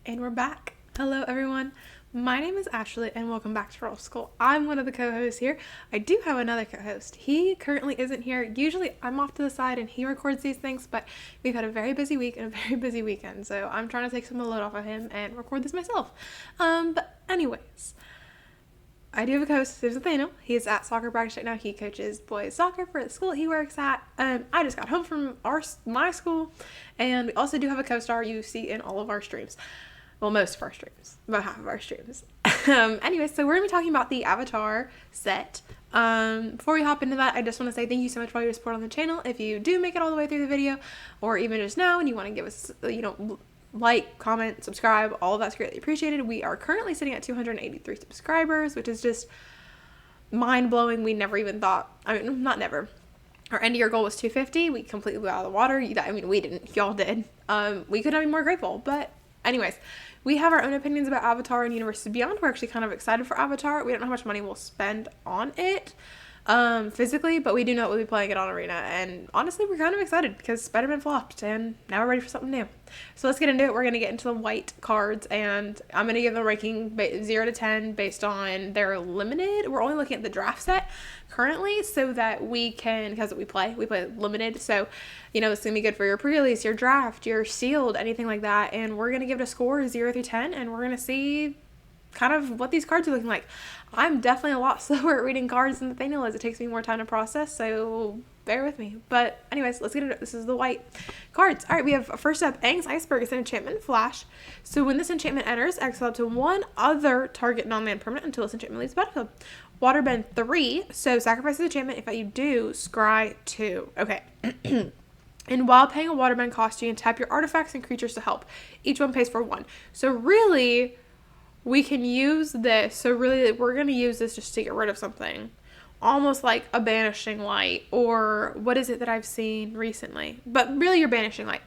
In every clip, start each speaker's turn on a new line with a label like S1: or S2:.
S1: And we're back. Hello everyone. My name is Ashley and welcome back to Roll School. I'm one of the co-hosts here. I do have another co-host. He currently isn't here. Usually I'm off to the side and he records these things, but we've had a very busy week and a very busy weekend. So I'm trying to take some of the load off of him and record this myself. But anyways, I do have a co-host. There's Nathaniel. He's at soccer practice right now. He coaches boys soccer for the school he works at. I just got home from my school, and we also do have a co-star you see in all of our streams. Well, most of our streams, about half of our streams. Anyway, so we're gonna be talking about the Avatar set. Before we hop into that, I just want to say thank you so much for all your support on the channel. If you do make it all the way through the video, or even just now, and you want to give us, like, comment, subscribe, all of that's greatly appreciated. We are currently sitting at 283 subscribers, which is just mind-blowing. We never even thought, not never. Our end of year goal was 250. We completely blew out of the water. We didn't. Y'all did. We could not be more grateful. But anyways, we have our own opinions about Avatar and Universes Beyond. We're actually kind of excited for Avatar. We don't know how much money we'll spend on it physically, but we do know that we'll be playing it on Arena, and honestly we're kind of excited because Spider-Man flopped and now we're ready for something new. So let's get into it. We're going to get into the white cards, and I'm going to give the ranking 0 to 10 based on their limited. We're only looking at the draft set currently so that we can, because we play limited, so it's going to be good for your pre-release, your draft, your sealed, anything like that, and we're going to give it a score 0 through 10, and we're going to see kind of what these cards are looking like. I'm definitely a lot slower at reading cards than Nathaniel is. It takes me more time to process, so bear with me. But anyways, let's get into it. This is the white cards. All right, we have first up Aang's Iceberg. It's an enchantment flash. So when this enchantment enters, exile up to one other target non-land permanent until this enchantment leaves the battlefield. Waterbend 3. So sacrifice the enchantment. If you do, scry 2. Okay. And while paying a waterbend cost, you can tap your artifacts and creatures to help. Each one pays for 1. So really, we can use this. So really, we're going to use this just to get rid of something. Almost like a Banishing Light, or what is it that I've seen recently? But really, you're Banishing Light.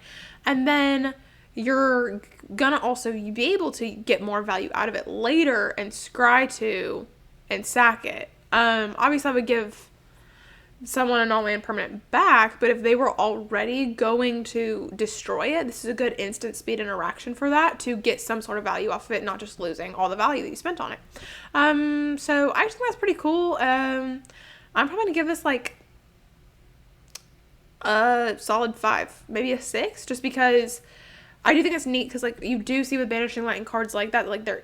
S1: And then you're going to also be able to get more value out of it later and scry to and sack it. Obviously, I would give someone a non-land permanent back, but if they were already going to destroy it, this is a good instant speed interaction for that to get some sort of value off of it, not just losing all the value that you spent on it. So I just think that's pretty cool. I'm probably gonna give this like a solid 5, maybe a 6, just because I do think it's neat, because like you do see with Banishing Light and cards like that, like there's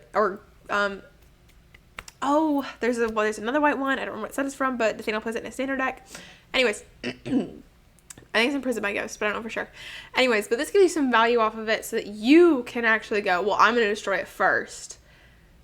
S1: another white one. I don't remember what set it's from, but Nathaniel plays it in a standard deck. Anyways, I think it's Imprisoned by Ghosts, but I don't know for sure. Anyways, but this gives you some value off of it so that you can actually go, well, I'm going to destroy it first.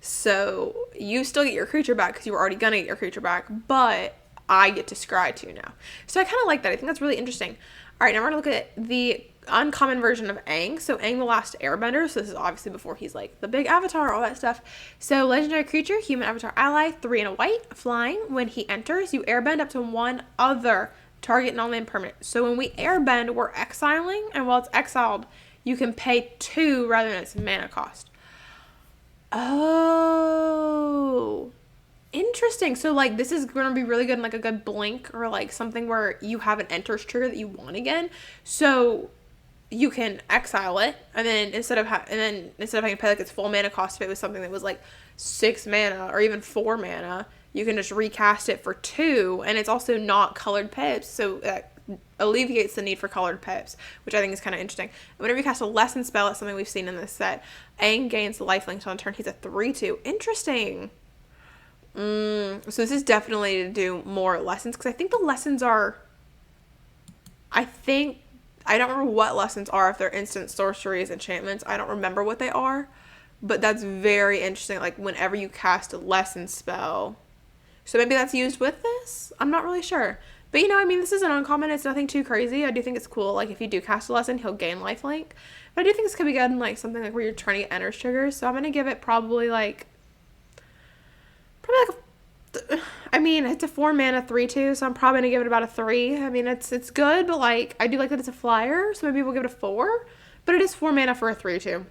S1: So you still get your creature back because you were already going to get your creature back, but I get to scry 2 now. So I kind of like that. I think that's really interesting. All right, now we're going to look at the uncommon version of Aang. So Aang, the last airbender. So this is obviously before he's like the big avatar, all that stuff. So legendary creature, human avatar ally, 3 and a white, flying. When he enters, you airbend up to one other target non-land permanent. So when we airbend, we're exiling, and while it's exiled, you can pay 2 rather than its mana cost. Oh, interesting. So like this is going to be really good in like a good blink, or like something where you have an enters trigger that you want again. So you can exile it, and then instead of having to pay like its full mana cost, if it was something that was like 6 mana or even 4 mana, you can just recast it for 2, and it's also not colored pips, so that alleviates the need for colored pips, which I think is kind of interesting. And whenever you cast a lesson spell, that's something we've seen in this set. Aang gains the lifelink, so on turn he's a 3/2. Interesting. So this is definitely to do more lessons, because I think the lessons are, I don't remember what lessons are, if they're instant sorceries, enchantments. I don't remember what they are, but that's very interesting. Like whenever you cast a lesson spell, so maybe that's used with this. I'm not really sure, but this is an uncommon. It's nothing too crazy. I do think it's cool. Like if you do cast a lesson, he'll gain lifelink. But I do think this could be good in like something like where you're trying to get enters triggers. So I'm gonna give it probably like it's a 4 mana 3/2, so I'm probably gonna give it about a 3. It's good, but like I do like that it's a flyer, so maybe we'll give it a 4. But it is 4 mana for a 3/2.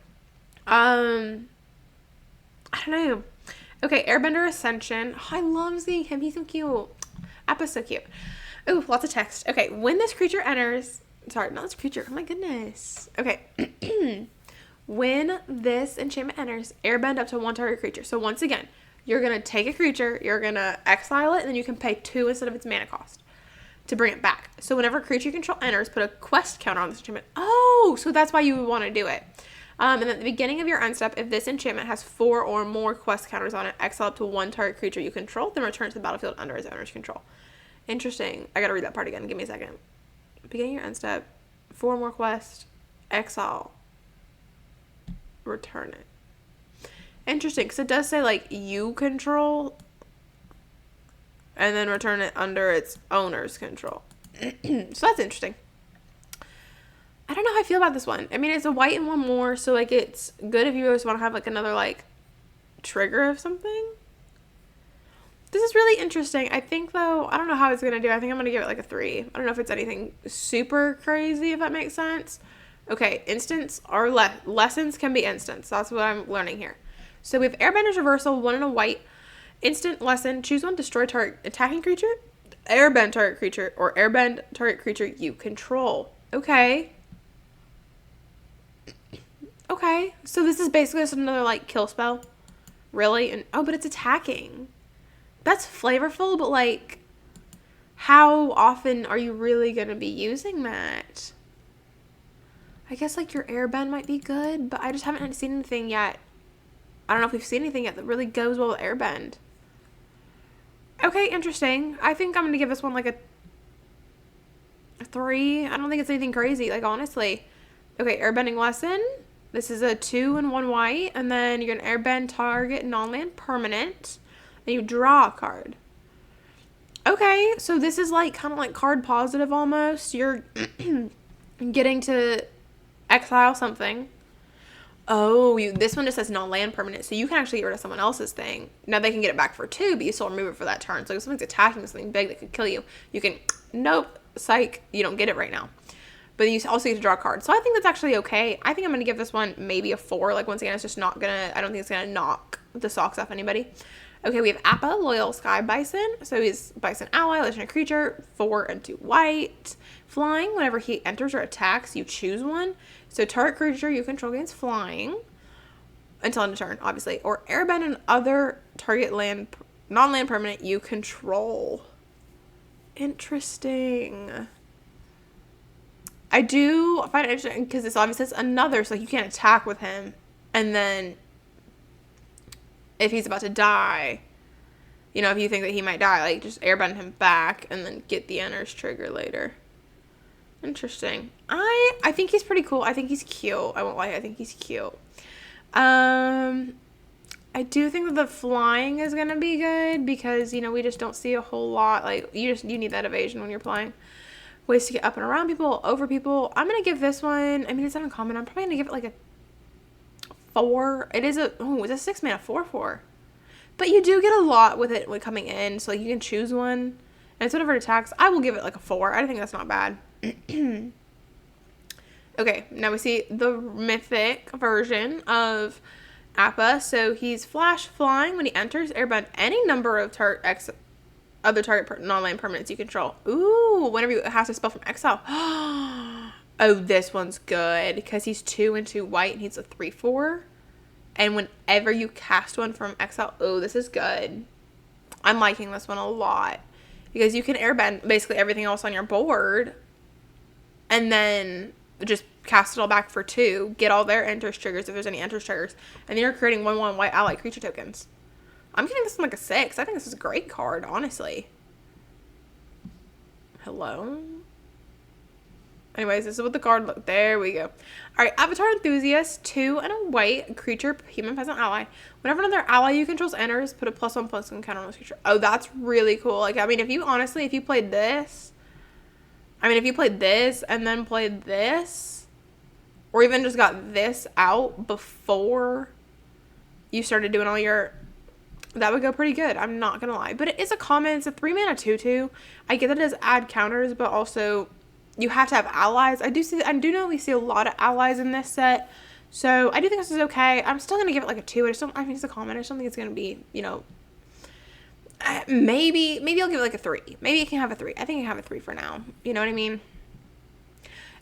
S1: I don't know. Okay, Airbender Ascension. Oh, I love seeing him. He's so cute. Appa's so cute. Ooh, lots of text. Okay, when this creature enters, sorry, not this creature. Oh my goodness. Okay. When this enchantment enters, airbend up to one target creature. So once again, you're going to take a creature, you're going to exile it, and then you can pay 2 instead of its mana cost to bring it back. So whenever a creature you control enters, put a quest counter on this enchantment. Oh, so that's why you would want to do it. And at the beginning of your end step, if this enchantment has 4 or more quest counters on it, exile up to one target creature you control, then return to the battlefield under its owner's control. Interesting. I gotta read that part again. Give me a second. Beginning your end step, 4 more quests, exile, return it. Interesting, because it does say, like, you control, and then return it under its owner's control. So that's interesting. I don't know how I feel about this one. I mean, it's a white and 1 more, so, like, it's good if you always want to have, like, another, like, trigger of something. This is really interesting. I think, though, I don't know how it's going to do. I think I'm going to give it, like, a 3. I don't know if it's anything super crazy, if that makes sense. Okay, instants are lessons can be instants. That's what I'm learning here. So we have Airbender's Reversal, 1 and a white. Instant lesson, choose one, destroy target attacking creature, airbend target creature, or airbend target creature you control. Okay. Okay, so this is basically just another, like, kill spell. Really? And oh, but it's attacking. That's flavorful, but, like, how often are you really going to be using that? I guess, like, your airbend might be good, but I just haven't seen anything yet. I don't know if we've seen anything yet that really goes well with airbend. Okay, interesting. I think I'm going to give this one, like, a 3. I don't think it's anything crazy, like, honestly. Okay, airbending lesson. This is a 2 and 1 white, and then you're going to airbend target non-land permanent, and you draw a card. Okay, so this is, like, kind of like card positive almost. You're getting to exile something. Oh, this one just says non-land permanent, so you can actually get rid of someone else's thing. Now, they can get it back for 2, but you still remove it for that turn. So if something's attacking something big that could kill you, you can, nope, psych, you don't get it right now. But you also get to draw a card. So I think that's actually okay. I think I'm going to give this one maybe a 4. Like, once again, it's just not going to, I don't think it's going to knock the socks off anybody. Okay, we have Appa, Loyal Sky Bison. So he's Bison ally, legendary creature, 4 and 2 white. Flying, whenever he enters or attacks, you choose one. So target creature you control gains flying until end of turn, obviously. Or airbend and other target land, non-land permanent you control. Interesting. I do find it interesting because this obviously is another, so like you can't attack with him. And then if he's about to die, you know, if you think that he might die, like just airbend him back and then get the enters trigger later. Interesting. I think he's pretty cool. I think he's cute. I won't lie. I think he's cute. I do think that the flying is going to be good because, you know, we just don't see a whole lot. Like, you need that evasion when you're playing. Ways to get up and around people, over people. I'm going to give this one, I mean, it's uncommon. I'm probably going to give it like a 4. It is a, it's a 6 mana 4/4. But you do get a lot with it when coming in. So, like, you can choose one. And it's whatever it attacks. I will give it like a 4. I think that's not bad. Okay, now we see the mythic version of Appa. So he's flash flying when he enters, airbend any number of other target non-land permanents you control. Ooh, whenever you have to spell from exile. Oh, this one's good because he's 2 and 2 white and he's a 3/4. And whenever you cast one from exile, oh, this is good. I'm liking this one a lot because you can airbend basically everything else on your board. And then just cast it all back for 2. Get all their enters triggers if there's any enters triggers. And then you're creating 1/1 white ally creature tokens. I'm giving this one like a 6. I think this is a great card, honestly. Hello? Anyways, this is what the card looked. There we go. Alright, Avatar Enthusiast, 2 and a white creature, human peasant ally. Whenever another ally you control enters, put a +1/+1 counter on this creature. Oh, that's really cool. Like, I mean, if you played this, and then played this, or even just got this out before you started doing all your, that would go pretty good. I'm not going to lie. But it is a common. It's a 3 mana 2/2. I get that it does add counters, but also you have to have allies. I do know we see a lot of allies in this set. So I do think this is okay. I'm still going to give it like a 2. I think it's a common. I just don't think it's going to be, you know, maybe I'll give it like a 3. Maybe it can have a 3. I think it can have a 3 for now. You know what I mean?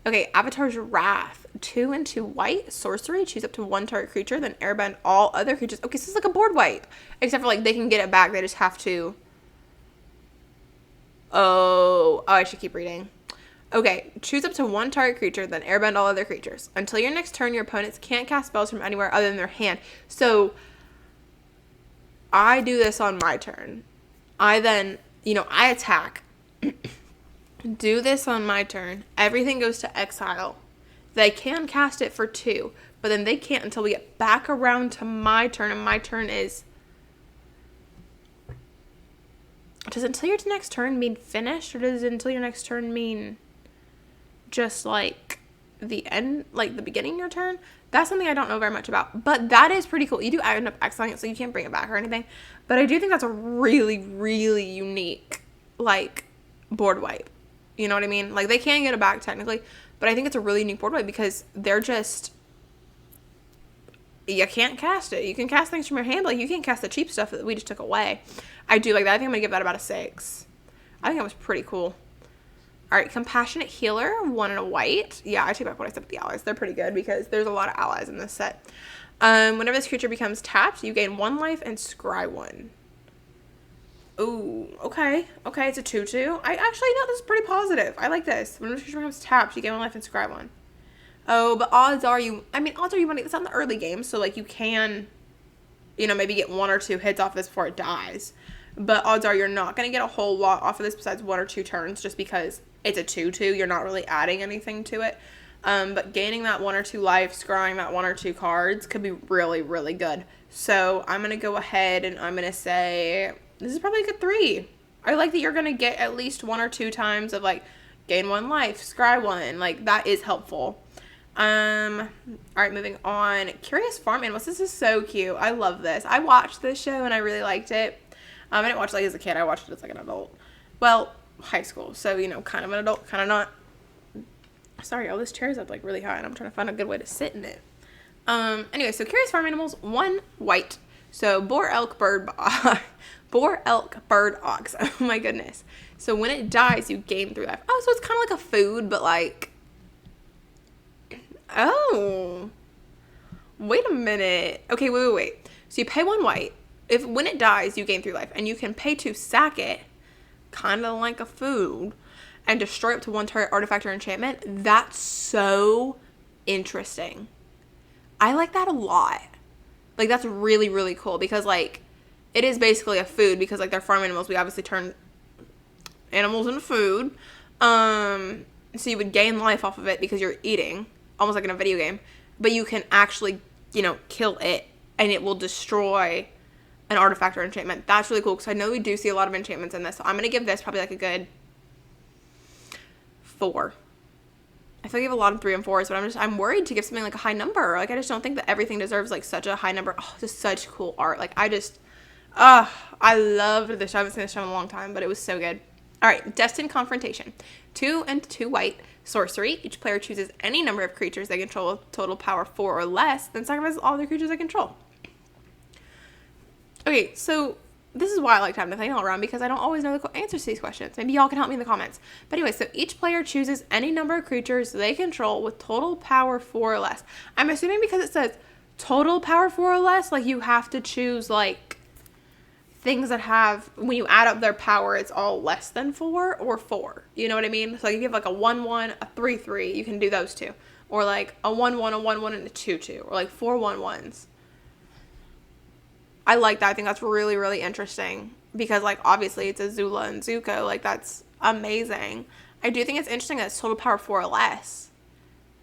S1: Okay, Avatar's Wrath. 2 and 2 white. Sorcery. Choose up to 1 target creature, then airbend all other creatures. Okay, so it's like a board wipe. Except for, like, they can get it back. They just have to... Oh, I should keep reading. Okay, choose up to 1 target creature, then airbend all other creatures. Until your next turn, your opponents can't cast spells from anywhere other than their hand. So, I do this on my turn. I then, I attack. Do this on my turn. Everything goes to exile. They can cast it for 2, but then they can't until we get back around to my turn, and my turn is... Does until your next turn mean finished, or does until your next turn mean just, like, the end, like, the beginning of your turn? That's something I don't know very much about, but that is pretty cool. You do end up exiling it, so you can't bring it back or anything, but I do think that's a really, really unique, like, board wipe. You know what I mean? Like, they can get it back, technically, but I think it's a really unique board wipe because they're just... You can't cast it. You can cast things from your hand, but like, you can't cast the cheap stuff that we just took away. I do like that. I think I'm going to give that about a 6. I think that was pretty cool. All right, Compassionate Healer, 1 and a white. Yeah, I take back what I said with the allies. They're pretty good because there's a lot of allies in this set. Whenever this creature becomes tapped, you gain 1 life and scry 1. Ooh, okay. Okay, it's a 2/2. I actually know this is pretty positive. I like this. Whenever this creature becomes tapped, you gain 1 life and scry 1. Oh, but odds are you want it's on the early game, so, like, you can, maybe get 1 or 2 hits off this before it dies. But odds are you're not going to get a whole lot off of this besides 1 or 2 turns just because it's a 2/2. You're not really adding anything to it. But gaining that 1 or 2 life, scrying that 1 or 2 cards could be really, really good. So I'm going to go ahead and I'm going to say this is probably a good 3. I like that you're going to get at least 1 or 2 times of, like, gain 1 life, scry 1. Like, that is helpful. All right, moving on. Curious Farm Animals. This is so cute. I love this. I watched this show and I really liked it. I didn't watch it like as a kid. I watched it as like an adult. Well, high school. So, kind of an adult, kind of not. Sorry, all this chair is up like really high and I'm trying to find a good way to sit in it. Anyway, so Curious Farm Animals, 1 white. So Boar, Elk, Bird, Boar, Elk, Bird, Ox. Oh my goodness. So when it dies, you gain 3 life. Oh, so it's kind of like a food, but like... Oh, wait a minute. Okay, wait. So you pay 1 white. When it dies, you gain 3 life, and you can pay to sack it, kind of like a food, and destroy up to 1 target artifact or enchantment. That's so interesting. I like that a lot. Like, that's really, really cool because, like, it is basically a food because, like, they're farm animals. We obviously turn animals into food. So you would gain life off of it because you're eating. Almost like in a video game, but you can actually, kill it, and it will destroy an artifact or enchantment. That's really cool, because I know we do see a lot of enchantments in this, so I'm going to give this probably like a good 4. I feel like I give a lot of 3 and 4s, but I'm worried to give something like a high number. Like, I just don't think that everything deserves, like, such a high number. Oh, just such cool art. Like, I loved this show. I haven't seen this show in a long time, but it was so good. All right, Destined Confrontation. 2 and 2 white. Sorcery. Each player chooses any number of creatures they control with total power 4 or less, then sacrifices all the creatures they control. Okay, so this is why I like to have Nathaniel around, because I don't always know the answers to these questions. Maybe y'all can help me in the comments. But anyway, so each player chooses any number of creatures they control with total power 4 or less. I'm assuming because it says total power 4 or less, like, you have to choose, like, things that have, when you add up their power, it's all less than 4 or 4. You know what I mean? So, like, if you have, like, a 1/1, a 3/3, you can do those 2. Or, like, a 1/1, a 1/1, and a 2/2. Or, like, 4 1/1s. I like that. I think that's really, really interesting. Because, like, obviously, it's Azula and Zuko. Like, that's amazing. I do think it's interesting that it's total power 4 or less.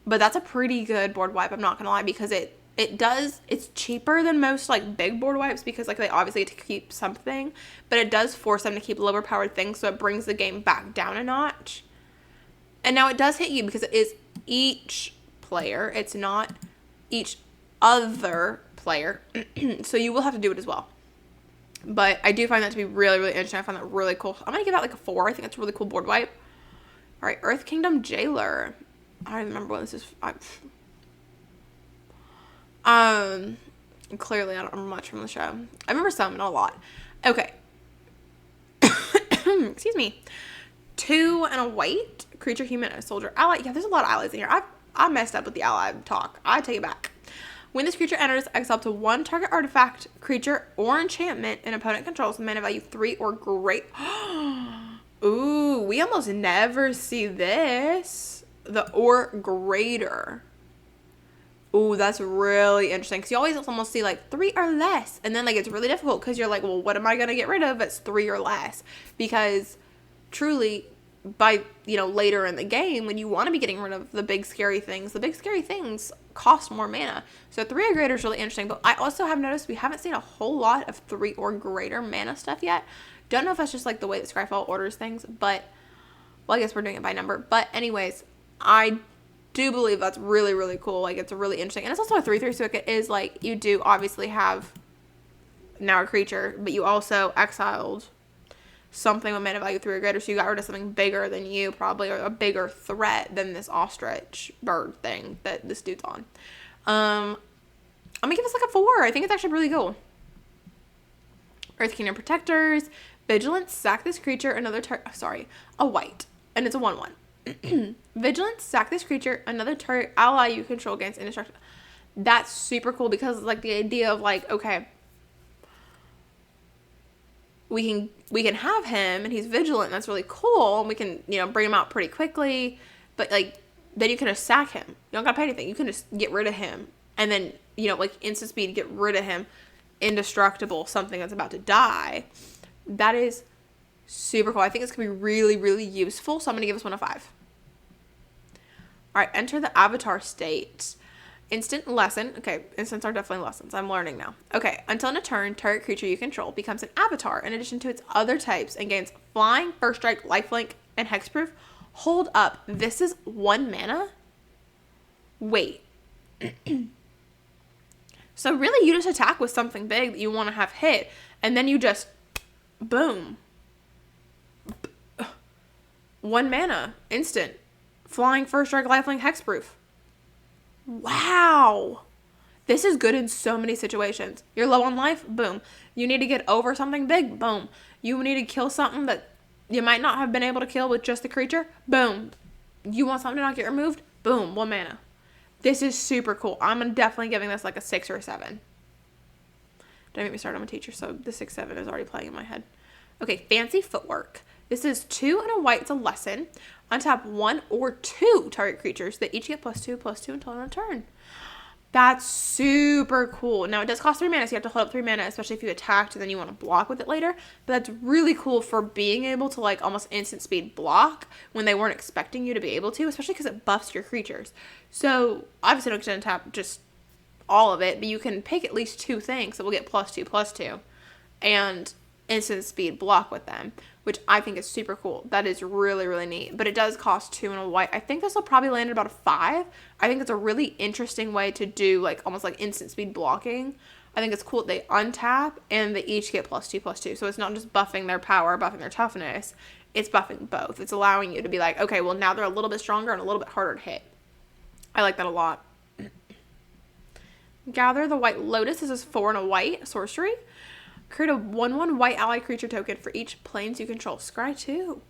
S1: But that's a pretty good board wipe, I'm not going to lie. Because it's cheaper than most, like, big board wipes because, like, they obviously get to keep something, but it does force them to keep lower powered things, so it brings the game back down a notch. And now it does hit you because it is each player. It's not each other player. So you will have to do it as well. But I do find that to be really, really interesting. I find that really cool. I'm going to give that, like, a 4. I think that's a really cool board wipe. All right, Earth Kingdom Jailer. I don't remember what this is. Clearly I don't remember much from the show. I remember some, not a lot. Okay. Excuse me. 2 and a white. Creature, human, and a soldier. Ally. Yeah, there's a lot of allies in here. I messed up with the ally talk. I take it back. When this creature enters, exile up to 1 target artifact, creature, or enchantment an opponent controls, mana value 3 or greater. Ooh, we almost never see this. The or greater. Ooh, that's really interesting. Because you always almost see like 3 or less. And then like it's really difficult because you're like, well, what am I going to get rid of? It's 3 or less. Because truly, by, later in the game, when you want to be getting rid of the big scary things cost more mana. So 3 or greater is really interesting. But I also have noticed we haven't seen a whole lot of 3 or greater mana stuff yet. Don't know if that's just like the way that Scryfall orders things, but, well, I guess we're doing it by number. But anyways, I do believe that's really, really cool. Like, it's really interesting. And it's also a 3/3, so it is like, you do obviously have now a creature, but you also exiled something with mana value 3 or greater, so you got rid of something bigger than you, probably, or a bigger threat than this ostrich bird thing that this dude's on. I'm gonna give this like a 4. I think it's actually really cool. Earth Kingdom Protectors, Vigilance, sack this creature, a white, and it's a 1/1. Vigilance, sack this creature, another target ally you control gains indestructible. That's super cool because like the idea of like, okay, we can have him and he's vigilant and that's really cool and we can, bring him out pretty quickly, but like then you can just sack him. You don't gotta pay anything. You can just get rid of him and then, like instant speed, get rid of him. Indestructible, something that's about to die. That is super cool. I think it's gonna be really, really useful, so I'm gonna give this one a 5. All right, enter the avatar state. Instant lesson. Okay, instants are definitely lessons. I'm learning now. Okay, until in a turn, target creature you control becomes an avatar in addition to its other types and gains flying, first strike, lifelink, and hexproof. Hold up. This is 1 mana? Wait. So really, you just attack with something big that you want to have hit, and then you just, boom. 1 mana. Instant. Flying, first strike, lifelink, hexproof. Wow. This is good in so many situations. You're low on life? Boom. You need to get over something big? Boom. You need to kill something that you might not have been able to kill with just the creature? Boom. You want something to not get removed? Boom. 1 mana. This is super cool. I'm definitely giving this like a 6 or a 7. Don't make me start. I'm a teacher, so the 6-7 is already playing in my head. Okay, Fancy Footwork. This is 2 and a white. It's a lesson. Untap 1 or 2 target creatures that each get +2/+2 until end of turn. That's super cool. Now, it does cost 3 mana, so you have to hold up 3 mana, especially if you attacked and then you want to block with it later. But that's really cool for being able to, like, almost instant speed block when they weren't expecting you to be able to, especially because it buffs your creatures. So, obviously, don't get to untap just all of it, but you can pick at least 2 things that will get +2/+2 and instant speed block with them, which I think is super cool. That is really, really neat. But it does cost 2 and a white. I think this will probably land at about a 5. I think it's a really interesting way to do like almost like instant speed blocking. I think it's cool that they untap and they each get +2/+2. So it's not just buffing their power, buffing their toughness. It's buffing both. It's allowing you to be like, okay, well now they're a little bit stronger and a little bit harder to hit. I like that a lot. Gather the White Lotus. This is 4 and a white sorcery. Create a 1/1 white ally creature token for each planes you control. Scry 2.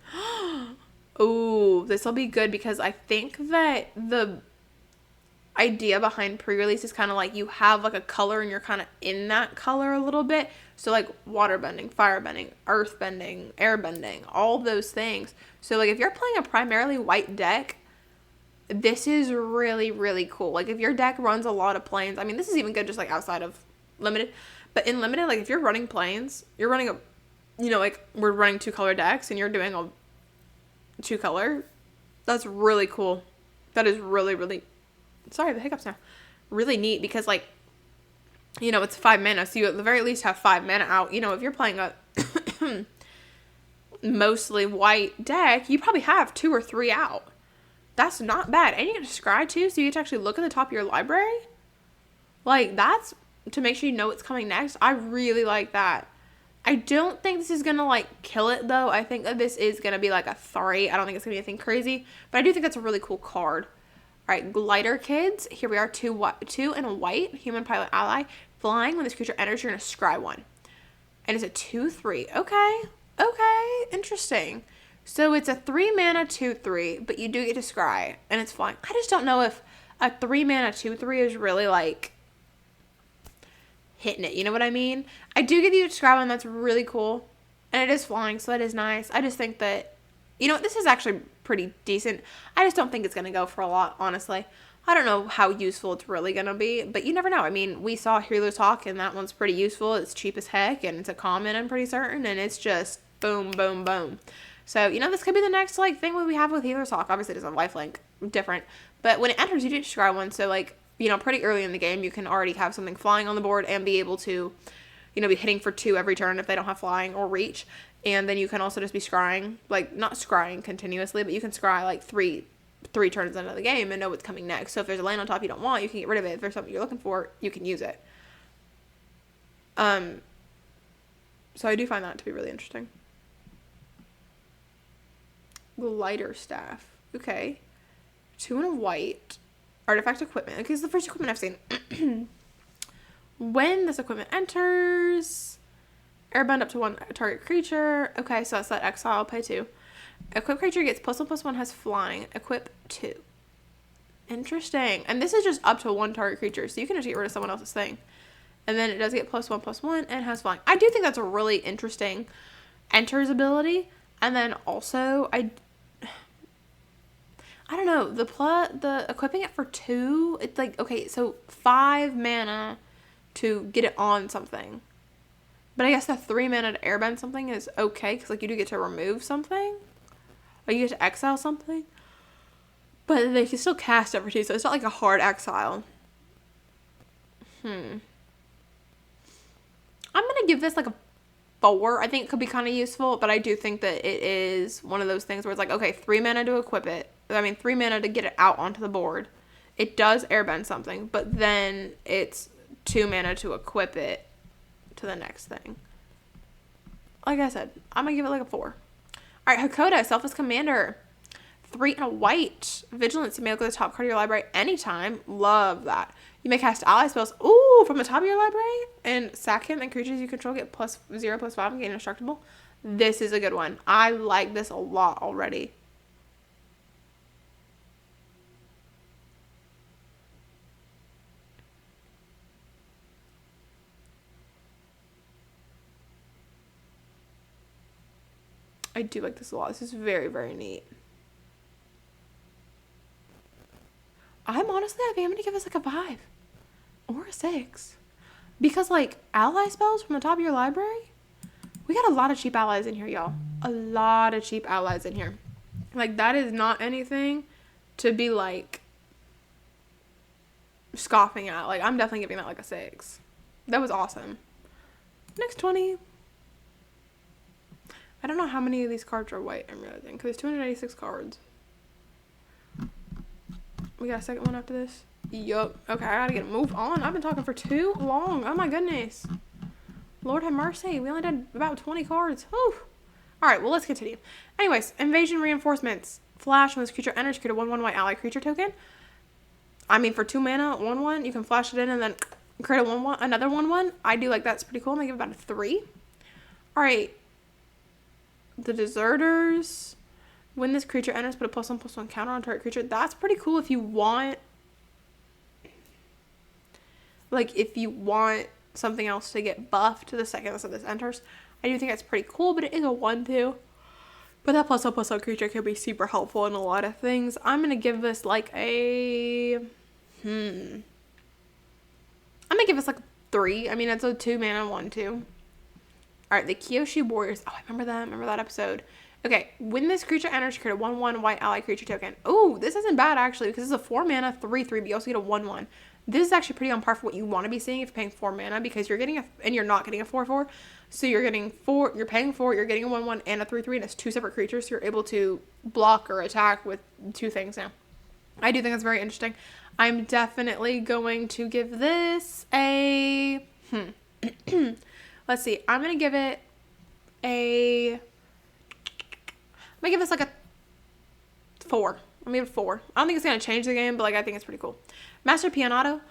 S1: Ooh, this will be good because I think that the idea behind pre-release is kind of like you have like a color and you're kind of in that color a little bit. So like water bending, fire bending, earth bending, air bending, all those things. So like if you're playing a primarily white deck, this is really, really cool. Like if your deck runs a lot of planes, I mean, this is even good just like outside of limited. But in limited, like if you're running planes, you're running a, like we're running 2-color decks and you're doing a 2-color. That's really cool. That is really, really, sorry, the hiccups now. Really neat because like, it's 5 mana. So you at the very least have 5 mana out. If you're playing a mostly white deck, you probably have 2 or 3 out. That's not bad. And you get to scry too, so you get to actually look at the top of your library. Like that's to make sure you know what's coming next. I really like that. I don't think this is going to, like, kill it, though. I think that this is going to be, like, a 3. I don't think it's going to be anything crazy. But I do think that's a really cool card. All right, Glider Kids. Here we are, 2 and a white. Human Pilot Ally. Flying. When this creature enters, you're going to scry 1. And it's a 2/3. Okay. Interesting. So it's a 3 mana 2/3, but you do get to scry, and it's flying. I just don't know if a 3 mana 2/3 is really like hitting it. You know what I mean? I do get you to scry one that's really cool, and it is flying, so that is nice. I just think that, this is actually pretty decent. I just don't think it's going to go for a lot, honestly. I don't know how useful it's really going to be, but you never know. I mean, we saw Heroes Hawk, and that one's pretty useful. It's cheap as heck, and it's a common, I'm pretty certain, and it's just boom, boom, boom. So, this could be the next, thing we have with Heroes Hawk. Obviously, it doesn't have lifelink. Different. But when it enters, you do scry one, so, pretty early in the game, you can already have something flying on the board and be able to, be hitting for 2 every turn if they don't have flying or reach. And then you can also just be scrying, not scrying continuously, but you can scry, 3 turns into the game and know what's coming next. So if there's a land on top you don't want, you can get rid of it. If there's something you're looking for, you can use it. So I do find that to be really interesting. The lighter staff. Okay. 2 and a white. Artifact equipment. Okay, it's the first equipment I've seen. When this equipment enters, airbend up to 1 target creature. Okay, so that's that exile, pay 2. Equip creature gets +1/+1, has flying. Equip 2. Interesting. And this is just up to 1 target creature, so you can just get rid of someone else's thing. And then it does get +1/+1 and has flying. I do think that's a really interesting enters ability. And then also, I don't know, the equipping it for 2, it's okay, so 5 mana to get it on something. But I guess the 3 mana to airbend something is okay, because you do get to remove something. Or you get to exile something. But they can still cast every 2, so it's not a hard exile. I'm going to give this a 4. I think it could be kind of useful, but I do think that it is one of those things where it's okay, 3 mana to equip it. 3 mana to get it out onto the board. It does airbend something, but then it's 2 mana to equip it to the next thing. Like I said, I'm going to give it a 4. All right, Hakoda, Selfless Commander. 3 and a white. Vigilance, you may look at the top card of your library anytime. Love that. You may cast ally spells, from the top of your library, and sack him, and creatures you control get +0/+5 and get indestructible. This is a good one. I like this a lot already. I do like this a lot. This is very, very neat. I think I'm going to give this a 5 or a 6. Because, ally spells from the top of your library, we got a lot of cheap allies in here, y'all. A lot of cheap allies in here. That is not anything to be, scoffing at. I'm definitely giving that, a 6. That was awesome. Next 20. I don't know how many of these cards are white, I'm realizing, because there's 286 cards. We got a second one after this? Yup. Okay, I gotta move on. I've been talking for too long. Oh my goodness. Lord have mercy. We only did about 20 cards. Whew. Alright, well, let's continue. Anyways, Invasion Reinforcements. Flash when this creature enters, create a 1/1 white ally creature token. For 2 mana, 1/1, you can flash it in and then create a 1/1, another 1/1. I do like that. It's pretty cool. I'm gonna give it about a 3. Alright. The Deserters. When this creature enters, put a +1/+1 counter on target creature. That's pretty cool if you want, if you want something else to get buffed the second this enters. I do think that's pretty cool, but it is a 1/2. But that +1/+1 creature can be super helpful in a lot of things. I'm going to give this a, I'm going to give this a 3. It's a 2 mana 1/2. Alright, the Kyoshi Warriors. Oh, I remember that. Remember that episode. Okay, when this creature enters, create a 1/1 white ally creature token. Oh, this isn't bad, actually, because this is a 4 mana 3/3, but you also get a 1/1. This is actually pretty on par for what you want to be seeing if you're paying 4 mana, because you're getting and you're not getting a 4/4. So you're getting 4, you're paying 4, you're getting a 1/1 and a 3/3, and it's 2 separate creatures, so you're able to block or attack with 2 things now. I do think that's very interesting. I'm definitely going to give this a, let's see, I'm going to give it a, I'm going to give this a 4. I'm going to give it a 4. I don't think it's going to change the game, but I think it's pretty cool. Master Pianato.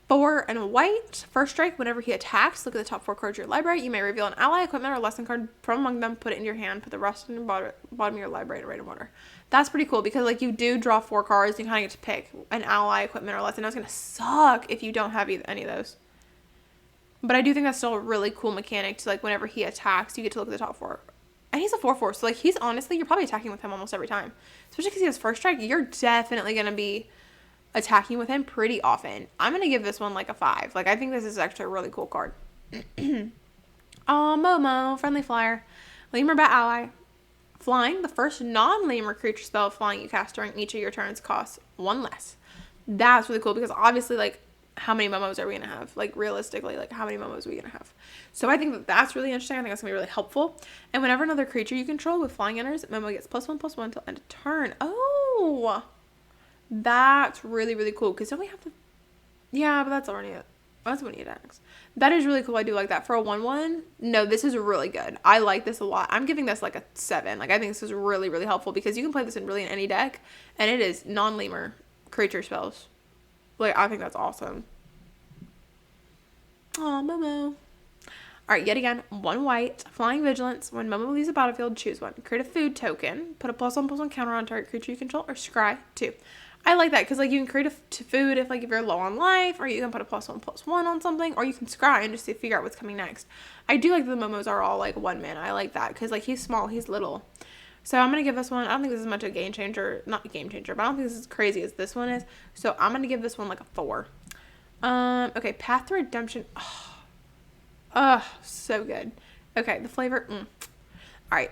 S1: 4 and a white. First strike, whenever he attacks, look at the top 4 cards of your library. You may reveal an ally, equipment, or lesson card from among them, put it in your hand, put the rest in the bottom of your library in a random order. That's pretty cool because, like, you do draw 4 cards. You kind of get to pick an ally, equipment, or lesson. That's going to suck if you don't have any of those. But I do think that's still a really cool mechanic to, like, whenever he attacks, you get to look at the top 4. And he's a 4/4, so, like, he's honestly, you're probably attacking with him almost every time. Especially because he has first strike, you're definitely going to be attacking with him pretty often. I'm going to give this one, like, a 5. Like, I think this is actually a really cool card. Momo, friendly flyer. Lemur Bat ally. Flying, the first non-lemur creature spell of flying you cast during each of your turns costs 1 less. That's really cool because obviously, like, how many Momos are we going to have? Like, realistically, like, how many Momos are we going to have? So I think that that's really interesting. I think that's going to be really helpful. And whenever another creature you control with flying enters, Momo gets +1/+1 until end of turn. Oh, that's really, really cool. Because don't we have to... Yeah, but that's already it. That's when he attacks. That is really cool. I do like that. For a 1/1, no, this is really good. I like this a lot. I'm giving this like a 7. Like, I think this is really, really helpful because you can play this in really in any deck. And it is non-lemur creature spells. Like, I think that's awesome. Oh, Momo. Alright, yet again, 1 white. Flying Vigilance. When Momo leaves the battlefield, choose 1. Create a food token. Put a +1/+1 counter on target creature you control, or scry 2. I like that because, like, you can create a food if, like, if you're low on life, or you can put a +1/+1 on something, or you can scry and just figure out what's coming next. I do like that the Momos are all, like, 1 mana. I like that because, like, he's small, he's little. So I'm going to give this one, I don't think this is much of a game changer, not a game changer, but I don't think this is as crazy as this one is. So I'm going to give this one, like, a 4. Okay, Path to Redemption. So good. Okay, the flavor. Alright.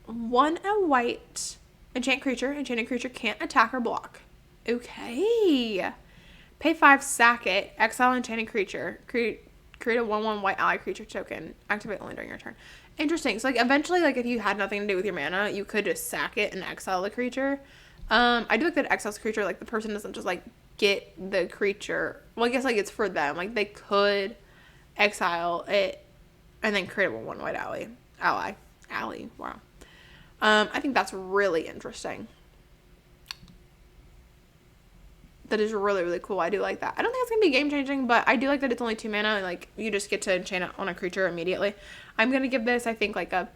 S1: 1 white. Enchant creature. Enchanted creature can't attack or block. Okay. Pay 5, sack it. Exile enchanted creature. Create a 1/1 white ally creature token. Activate only during your turn. Interesting. So, like, eventually, like, if you had nothing to do with your mana, you could just sack it and exile the creature. I do like that exiles creature, like, the person doesn't just, like, get the creature. Well, I guess, like, it's for them. Like, they could exile it and then create a 1/1 white ally. Wow. I think that's really interesting. That is really, really cool. I do like that. I don't think it's going to be game changing, but I do like that it's only 2 mana. And, like, you just get to enchant it on a creature immediately. I'm going to give this, I think, like I'm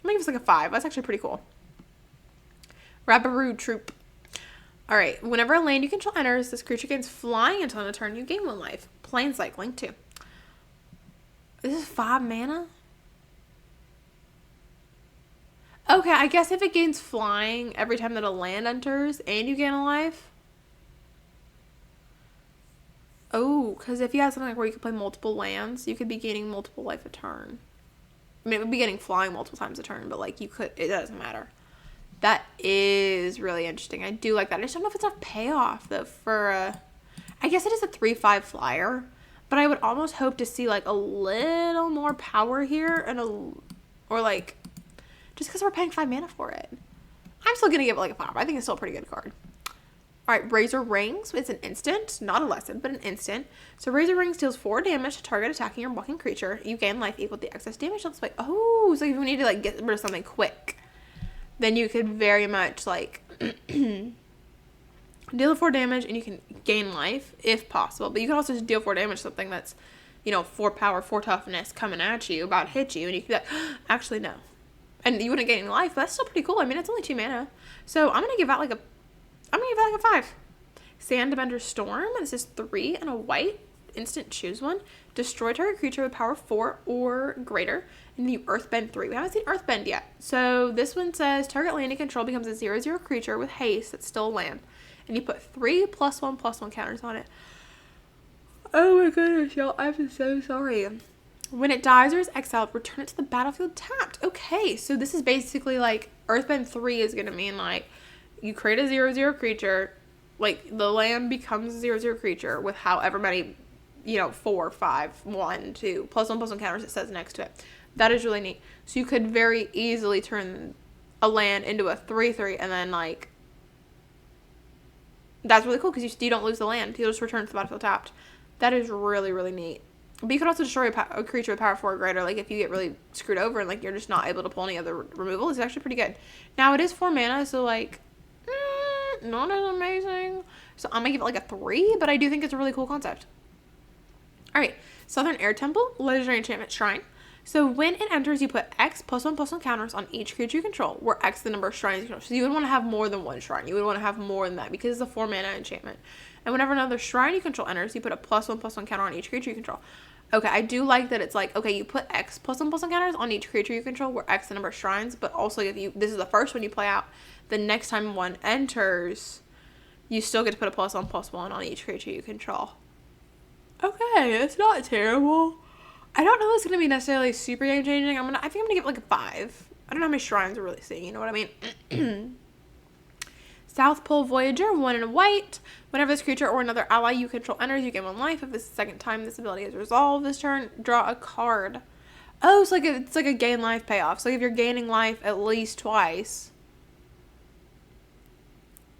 S1: going to give this like a 5. That's actually pretty cool. Rabaroo Troop. Alright, whenever a land you control enters, this creature gains flying until end of turn. You gain 1 life. Plane cycling, 2. This is 5 mana? Okay, I guess if it gains flying every time that a land enters and you gain a life. Oh, because if you have something like where you could play multiple lands, you could be gaining multiple life a turn. I mean, it would be getting flying multiple times a turn, but, like, you could, it doesn't matter. That is really interesting. I do like that. I just don't know if it's enough payoff, though, for I guess it is a 3/5 flyer, but I would almost hope to see, like, a little more power here or, like, just because we're paying 5 mana for it. I'm still going to give it, like, a 5. I think it's still a pretty good card. Alright, Razor Rings. It's an instant, not a lesson, but an instant. So Razor Rings deals 4 damage to target attacking or blocking creature. You gain life equal to the excess damage on display. Oh, so if you need to, like, get rid of something quick, then you could very much, like, deal 4 damage and you can gain life if possible. But you can also just deal 4 damage to something that's, you know, 4 power, 4 toughness coming at you, about to hit you, and you can be like, actually, no. And you wouldn't gain any life, but that's still pretty cool. I mean, it's only 2 mana. So I'm going to give that like a 5. Sandbender Storm. This is 3 and a white. Instant, choose 1. Destroy target creature with power 4 or greater. And you Earthbend 3. We haven't seen Earthbend yet. So this one says target land you control becomes a 0/0 creature with haste that's still land. And you put 3 +1/+1 counters on it. Oh my goodness, y'all. I'm so sorry. When it dies or is exiled, return it to the battlefield tapped. Okay, so this is basically like Earthbend 3 is going to mean, like, you create a 0/0 creature, like, the land becomes a 0/0 creature with however many, you know, 4, 5, 1, 2, +1/+1 counters it says next to it. That is really neat. So you could very easily turn a land into a 3/3 and then, like, that's really cool because you don't lose the land. You'll just return it to the battlefield tapped. That is really, really neat. But you could also destroy a creature with power 4 or greater, like, if you get really screwed over and, like, you're just not able to pull any other removal. It's actually pretty good. Now, it is 4 mana, so, like, not as amazing. So I'm going to give it, like, a 3, but I do think it's a really cool concept. Alright, Southern Air Temple, Legendary Enchantment Shrine. So when it enters, you put X +1/+1 counters on each creature you control, where X the number of shrines you control. So you would want to have more than one shrine. You would want to have more than that because it's a 4-mana enchantment. And whenever another shrine you control enters, you put a +1/+1 counter on each creature you control. Okay, I do like that it's like, okay, you put X +1/+1 counters on each creature you control, where X the number of shrines, but also this is the first one you play out, the next time one enters, you still get to put a +1/+1 on each creature you control. Okay, it's not terrible. I don't know if it's going to be necessarily super game changing. I think I'm going to give it like a 5. I don't know how many shrines we're really seeing, you know what I mean? South Pole Voyager, 1 and a white. Whenever this creature or another ally you control enters, you gain 1 life. If this is the second time this ability is resolved this turn, draw a card. Oh, so it's like a gain life payoff. So if you're gaining life at least twice,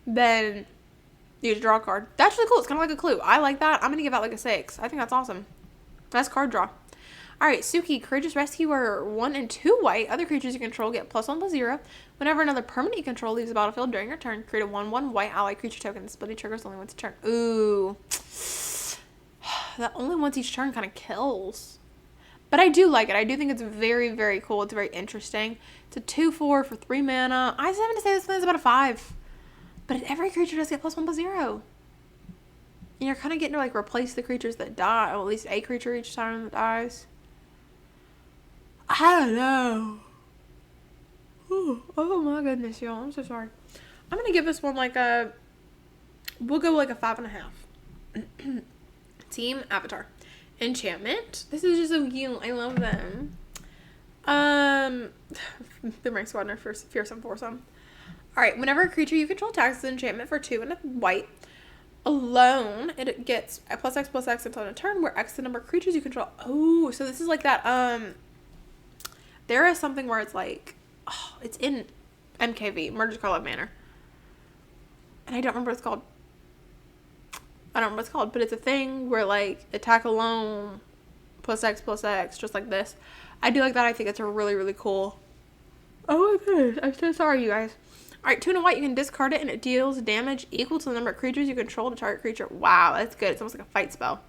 S1: then you just draw a card. That's really cool. It's kind of like a clue. I like that. I'm going to give that like a 6. I think that's awesome. Nice card draw. Alright, Suki, Courageous Rescuer, 1 and 2 white. Other creatures you control get +1/+0. Whenever another permanent you control leaves the battlefield during your turn, create a 1/1 white ally creature token. This ability triggers only once a turn. Ooh. That only once each turn kind of kills. But I do like it. I do think it's very, very cool. It's very interesting. It's a 2/4 for 3 mana. I just having to say this one is about a 5. But every creature does get +1/+0. And you're kind of getting to like replace the creatures that die. Or at least a creature each time that dies. I don't know. Ooh, oh my goodness, y'all. I'm so sorry. I'm going to give this one like we'll go like a 5.5. Team Avatar. Enchantment. This is just so cute. I love them. Boomerang Squadron, Fearsome Foursome. Alright, whenever a creature you control attacks an enchantment for 2 and a white, alone, it gets a +X/+X until a turn, where X the number of creatures you control. Oh, so this is like that, there is something where it's like, it's in MKV, Murder Scarlet Manor. And I don't remember what it's called. I don't remember what it's called, but it's a thing where, like, attack alone, +X/+X, just like this. I do like that. I think it's a really, really cool. Oh my goodness. I'm so sorry, you guys. Alright, 2 and a white, you can discard it, and it deals damage equal to the number of creatures you control to target creature. Wow, that's good. It's almost like a fight spell.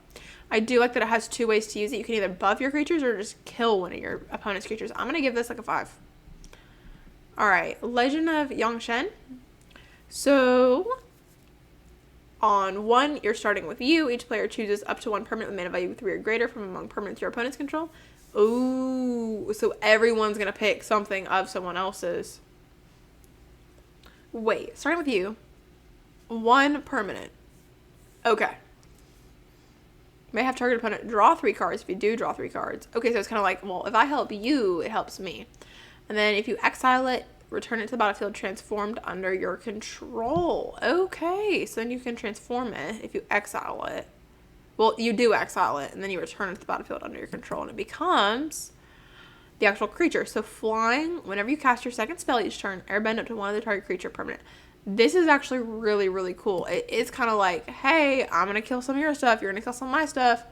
S1: I do like that it has 2 ways to use it. You can either buff your creatures or just kill one of your opponent's creatures. I'm going to give this like a 5. Alright, Legend of Yangshen. So, on 1, you're starting with you. Each player chooses up to 1 permanent with mana value 3 or greater from among permanents your opponents control. Ooh, so everyone's going to pick something of someone else's. Wait, starting with you. 1 permanent. Okay. May have target opponent draw 3 cards if you do draw 3 cards. Okay, so it's kind of like, well, if I help you, it helps me. And then if you exile it, return it to the battlefield transformed under your control. Okay, so then you can transform it if you exile it. Well, you do exile it, and then you return it to the battlefield under your control, and it becomes the actual creature. So flying, whenever you cast your second spell each turn, airbend up to one of the target creature permanent. This is actually really, really cool. It's kind of like, hey, I'm going to kill some of your stuff. You're going to kill some of my stuff.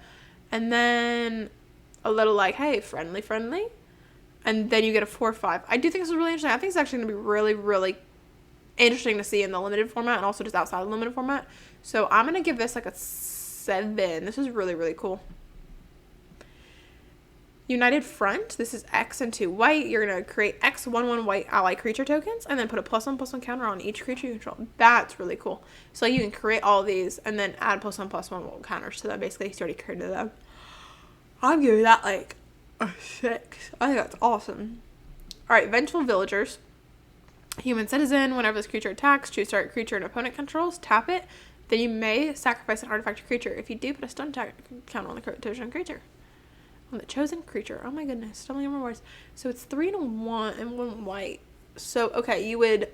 S1: And then a little like, hey, friendly. And then you get a 4/5. I do think this is really interesting. I think it's actually going to be really, really interesting to see in the limited format and also just outside of the limited format. So I'm going to give this like a 7. This is really, really cool. United Front. This is X and 2 white. You're going to create X 1/1 white ally creature tokens and then put a +1/+1 counter on each creature you control. That's really cool. So you can create all these and then add +1/+1 counters to them. Basically, he's already created them. I'm giving that like a 6. I think that's awesome. Alright, Vengeful Villagers. Human Citizen. Whenever this creature attacks, choose target creature an opponent controls. Tap it. Then you may sacrifice an artifact or creature. If you do, put a stun counter on the chosen creature. On the chosen creature. Oh my goodness. Don't remember words. So it's 3 and 1 and 1 white. So, okay, you would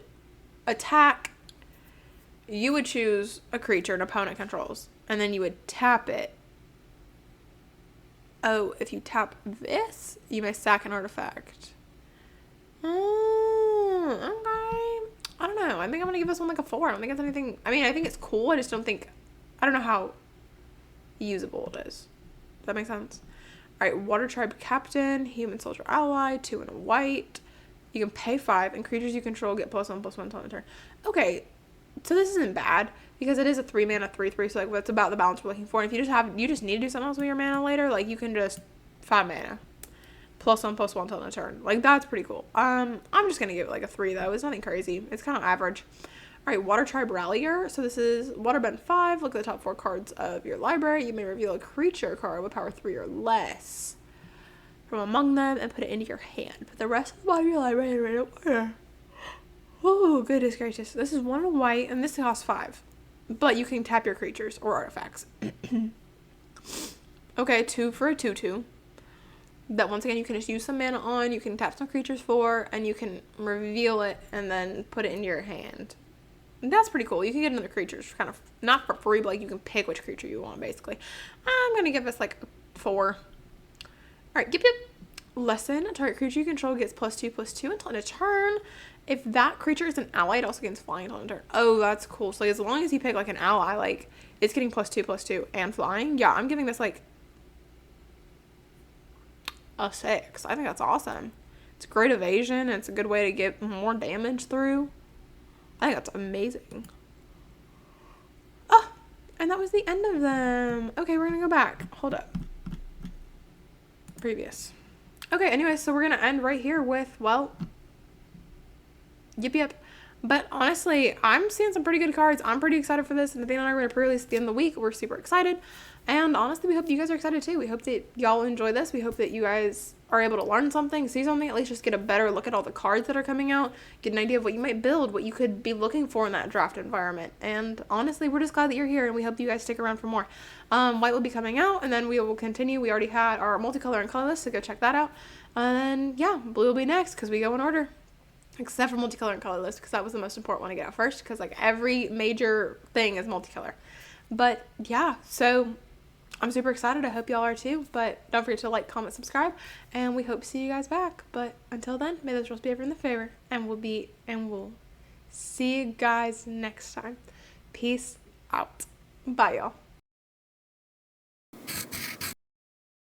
S1: attack. You would choose a creature an opponent controls. And then you would tap it. Oh, if you tap this, you may sack an artifact. Okay. I don't know. I think I'm going to give this one like a 4. I don't think it's anything. I mean, I think it's cool. I just don't think. I don't know how usable it is. Does that make sense? Alright, Water Tribe Captain, Human Soldier Ally, 2 and a white. You can pay 5, and creatures you control get +1/+1 until the turn. Okay, so this isn't bad, because it is a 3 mana 3/3, so like that's about the balance we're looking for. And if you just need to do something else with your mana later, like you can just 5 mana +1/+1 till end of turn. Like that's pretty cool. I'm just gonna give it like a 3 though. It's nothing crazy. It's kind of average. All right, Water Tribe Rallier. So this is Waterbend 5. Look at the top 4 cards of your library. You may reveal a creature card with power 3 or less from among them and put it into your hand. Put the rest of the bottom of your library in random order. Oh, goodness gracious. This is 1 white, and this costs 5. But you can tap your creatures or artifacts. Okay, 2 for a 2/2. That once again, you can just use some mana on, you can tap some creatures for, and you can reveal it and then put it into your hand. That's pretty cool. You can get another creature, kind of, not for free, but like you can pick which creature you want, basically. I'm going to give this like a 4. Alright, Yip Yip. Lesson. A target creature you control gets +2/+2 until end of turn. If that creature is an ally, it also gains flying until end of turn. Oh, that's cool. So like, as long as you pick like an ally, like it's getting +2/+2 and flying. Yeah, I'm giving this like a 6. I think that's awesome. It's great evasion. It's a good way to get more damage through. I think that's amazing. Oh, and that was the end of them. Okay, we're gonna go back. Hold up. Previous. Okay, anyway, so we're gonna end right here with, well, Yip Yip. But honestly, I'm seeing some pretty good cards. I'm pretty excited for this, and Nathaniel and I are going to pre-release at the end of the week. We're super excited. And honestly, we hope you guys are excited too. We hope that y'all enjoy this. We hope that you guys are able to learn something, see something, at least just get a better look at all the cards that are coming out, get an idea of what you might build, what you could be looking for in that draft environment. And honestly, we're just glad that you're here, and we hope you guys stick around for more. White will be coming out, and then we will continue. We already had our multicolor and colorless, so go check that out. And then, yeah, blue will be next because we go in order. Except for multicolor and colorless, because that was the most important one to get out first, because like every major thing is multicolor. But yeah, so I'm super excited. I hope y'all are too. But don't forget to like, comment, subscribe, and we hope to see you guys back. But until then, may those rules be ever in the favor, and we'll see you guys next time. Peace out. Bye, y'all.